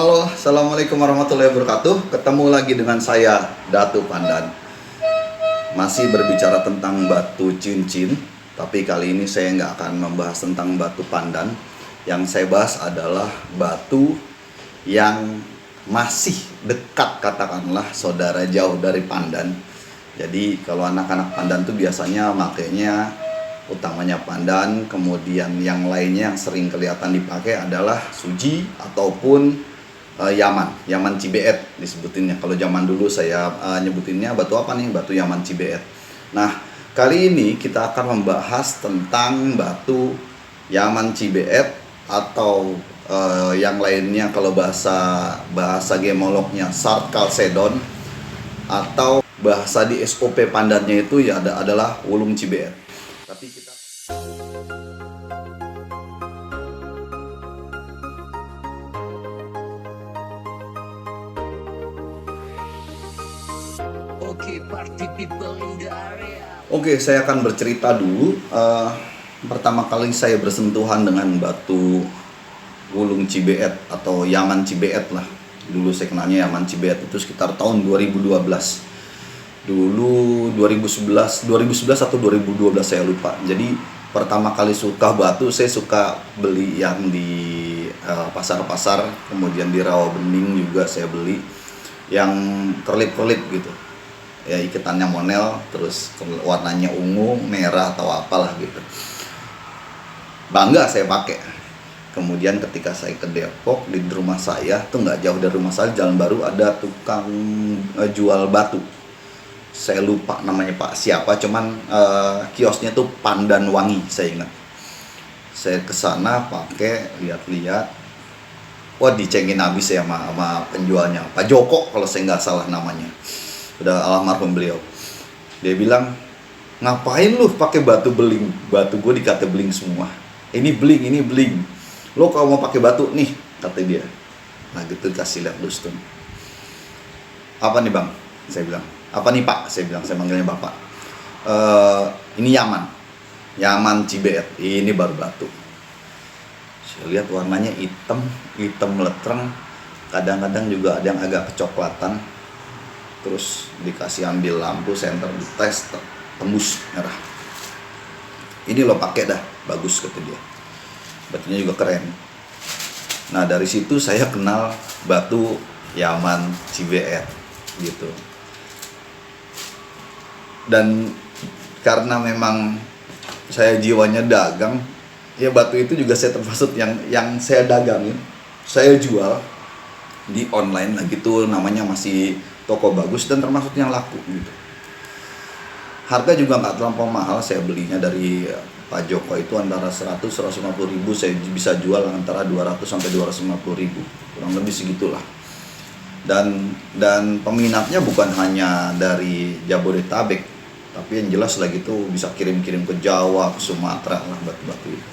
Halo, Assalamualaikum warahmatullahi wabarakatuh. Ketemu lagi dengan saya, Datu Pandan. Masih berbicara tentang batu cincin, tapi kali ini saya nggak akan membahas tentang batu pandan. Yang saya bahas adalah batu yang masih dekat, katakanlah saudara jauh dari pandan. Jadi kalau anak-anak pandan tuh biasanya makainya utamanya pandan, kemudian yang lainnya yang sering kelihatan dipakai adalah suji ataupun Yaman Cibeet disebutinnya. Kalau zaman dulu saya nyebutinnya batu apa nih? Batu Yaman Cibeet. Nah, kali ini kita akan membahas tentang batu Yaman Cibeet atau yang lainnya kalau bahasa gemolognya Sart Chalcedon, atau bahasa di SOP pandannya itu ya adalah Wulung Cibeet. Tapi kita Oke, saya akan bercerita dulu. Pertama kali saya bersentuhan dengan batu Wulung Cibeet atau Yaman Cibeet lah. Dulu saya kenalnya Yaman Cibeet itu sekitar tahun 2012. Dulu 2011 atau 2012 saya lupa. Jadi pertama kali suka batu, saya suka beli yang di pasar-pasar, kemudian di Rawabening juga saya beli yang kerlip-kerlip gitu. Ya, ikatannya monel, terus warnanya ungu, merah atau apalah gitu. Bangga saya pakai. Kemudian ketika saya ke Depok, di rumah saya tuh nggak jauh dari rumah saya, Jalan Baru, ada tukang jual batu. Saya lupa namanya Pak siapa, cuman kiosnya tuh Pandan Wangi, saya ingat. Saya kesana pakai, lihat-lihat. Wah, dicengin habis ya sama penjualnya, Pak Joko kalau saya nggak salah namanya. Udah almarhum beliau. Dia bilang, ngapain lu pakai batu beling? Batu gue dikata beling semua. Ini beling. Lo kalau mau pakai batu nih, kata dia. Nah gitu, kasih lihat Dustun. Apa nih bang? Saya bilang. Apa nih pak? Saya bilang, saya manggilnya bapak. Ini Yaman Cibeet. Ini baru batu. Saya lihat warnanya hitam letreng. Kadang-kadang juga ada yang agak kecoklatan. Terus dikasih ambil lampu senter, dites, tembus merah. Ini lo pakai dah, bagus kata dia. Batunya juga keren. Nah dari situ saya kenal batu Yaman Cibeet gitu. Dan karena memang saya jiwanya dagang, ya batu itu juga saya termasuk yang saya dagangin. Saya jual di online lagi tuh, namanya masih toko bagus dan termasuk yang laku gitu. Harga juga nggak terlampau mahal, saya belinya dari Pak Joko itu antara 100-150 ribu, saya bisa jual antara 200 sampai 250 ribu, kurang lebih segitulah. Dan peminatnya bukan hanya dari Jabodetabek, tapi yang jelas lagi tuh bisa kirim-kirim ke Jawa, ke Sumatera lah batu-batu itu.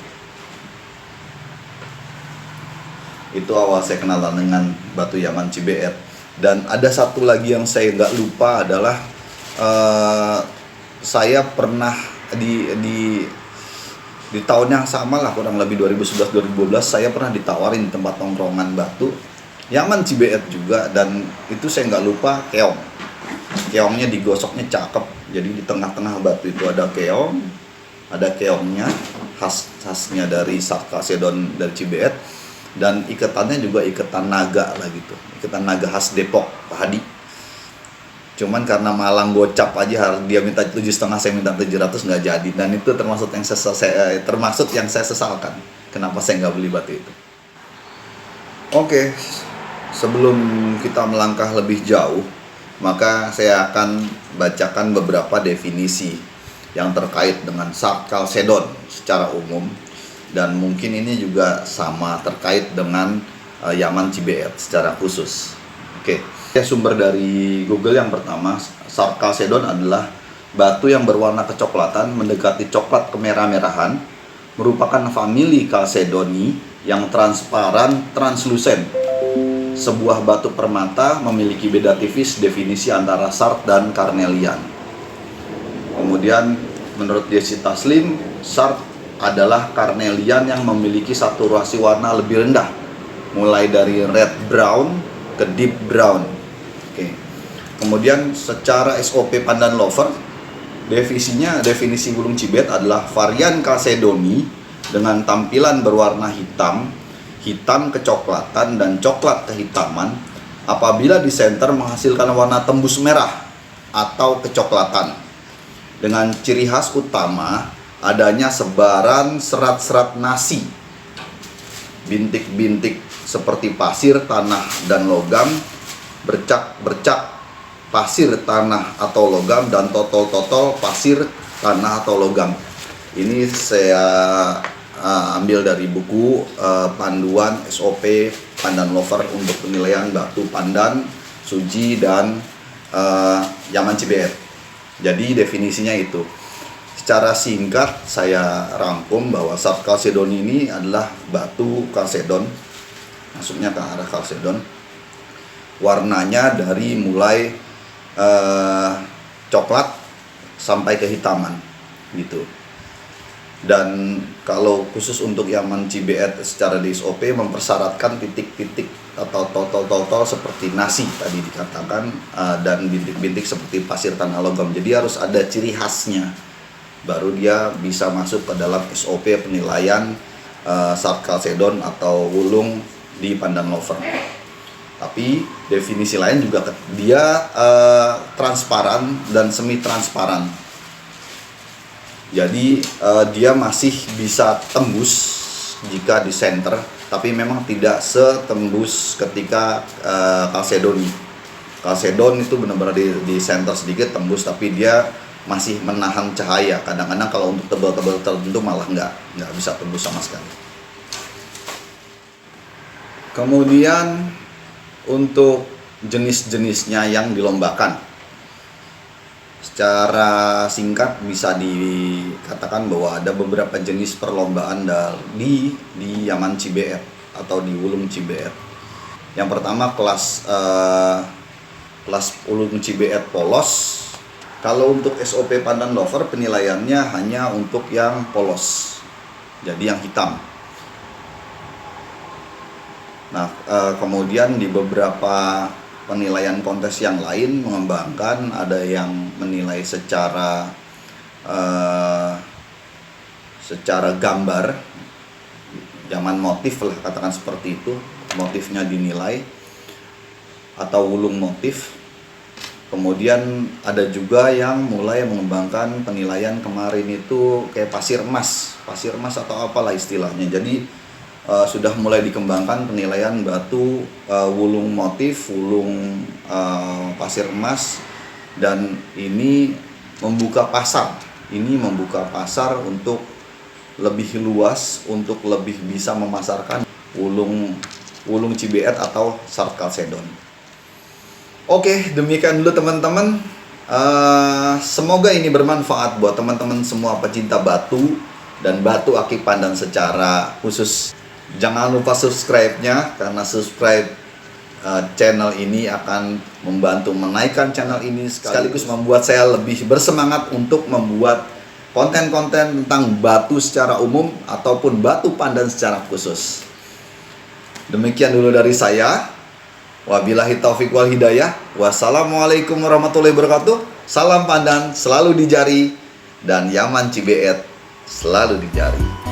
Itu awal saya kenalan dengan batu Yaman Cibeet. Dan ada satu lagi yang saya nggak lupa adalah saya pernah di tahun yang sama lah, kurang lebih 2011-2012, saya pernah ditawarin di tempat nongkrongan batu Yaman Cibeet juga, dan itu saya nggak lupa keongnya digosoknya cakep. Jadi di tengah-tengah batu itu ada keongnya khasnya dari Sart Chalcedon dari Cibeet. Dan ikatannya juga ikatan naga lah gitu, ikatan naga khas Depok, Pak Hadi. Cuman karena malang gocap aja, dia minta 7,5, saya minta 700, nggak jadi. Dan itu termasuk yang saya sesalkan, kenapa saya nggak beli batu itu. Oke, sebelum kita melangkah lebih jauh, maka saya akan bacakan beberapa definisi yang terkait dengan Sart Chalcedon secara umum. Dan mungkin ini juga sama terkait dengan Yaman Cibeet secara khusus. Oke, sumber dari Google yang pertama, Sart Chalcedon adalah batu yang berwarna kecoklatan mendekati coklat kemerah-merahan, merupakan famili Chalcedoni yang transparan translusen. Sebuah batu permata memiliki beda tipis definisi antara Sart dan Carnelian. Kemudian menurut Jesse Taslim, Sart adalah Carnelian yang memiliki saturasi warna lebih rendah mulai dari red brown ke deep brown. Oke. Kemudian secara SOP Pandan Lover, definisi Wulung Cibet adalah varian Chalcedony dengan tampilan berwarna hitam, hitam kecoklatan dan coklat kehitaman apabila di center menghasilkan warna tembus merah atau kecoklatan. Dengan ciri khas utama adanya sebaran serat-serat nasi, bintik-bintik seperti pasir, tanah, dan logam, bercak-bercak pasir, tanah, atau logam, dan totol-totol pasir, tanah, atau logam. Ini saya ambil dari buku panduan SOP Pandan Lover untuk penilaian batu pandan, suji, dan Yaman Cibeet. Jadi definisinya itu. Secara singkat saya rangkum bahwa Sard Chalcedony ini adalah batu Chalcedon, masuknya ke arah Chalcedon. Warnanya dari mulai coklat sampai kehitaman gitu. Dan kalau khusus untuk Yaman Cibeet secara DSOP mempersyaratkan titik-titik atau totol-totol seperti nasi tadi dikatakan, dan bintik-bintik seperti pasir, tanah, logam. Jadi harus ada ciri khasnya baru dia bisa masuk ke dalam SOP penilaian Sard Chalcedon atau wulung di Pandan Lover. Tapi definisi lain juga dia transparan dan semi transparan. Jadi dia masih bisa tembus jika di center, tapi memang tidak setembus ketika Chalcedony. Chalcedon itu benar-benar di center sedikit tembus, tapi dia masih menahan cahaya. Kadang-kadang kalau untuk tebal-tebal tertentu malah nggak bisa tembus sama sekali. Kemudian untuk jenis-jenisnya yang dilombakan, secara singkat bisa dikatakan bahwa ada beberapa jenis perlombaan di Yaman Cibeet atau di Wulung Cibeet. Yang pertama kelas Wulung Cibeet polos. Kalau untuk SOP Pandan Lover penilaiannya hanya untuk yang polos, jadi yang hitam. Nah, kemudian di beberapa penilaian kontes yang lain mengembangkan, ada yang menilai secara gambar, zaman motif lah katakan seperti itu, motifnya dinilai atau wulung motif. Kemudian ada juga yang mulai mengembangkan penilaian kemarin itu kayak pasir emas atau apalah istilahnya. Jadi sudah mulai dikembangkan penilaian batu wulung motif, wulung pasir emas, dan ini membuka pasar. Ini membuka pasar untuk lebih luas, untuk lebih bisa memasarkan wulung Cibeet atau Sard Chalcedon. Oke, demikian dulu teman-teman. Semoga ini bermanfaat buat teman-teman semua pecinta batu dan batu akik pandan secara khusus. Jangan lupa subscribe-nya, karena subscribe channel ini akan membantu menaikkan channel ini, sekaligus membuat saya lebih bersemangat untuk membuat konten-konten tentang batu secara umum ataupun batu pandan secara khusus. Demikian dulu dari saya. Wabillahi taufiq wal hidayah. Wassalamualaikum warahmatullahi wabarakatuh. Salam pandan selalu di jari, dan Yaman Cibeet selalu di jari.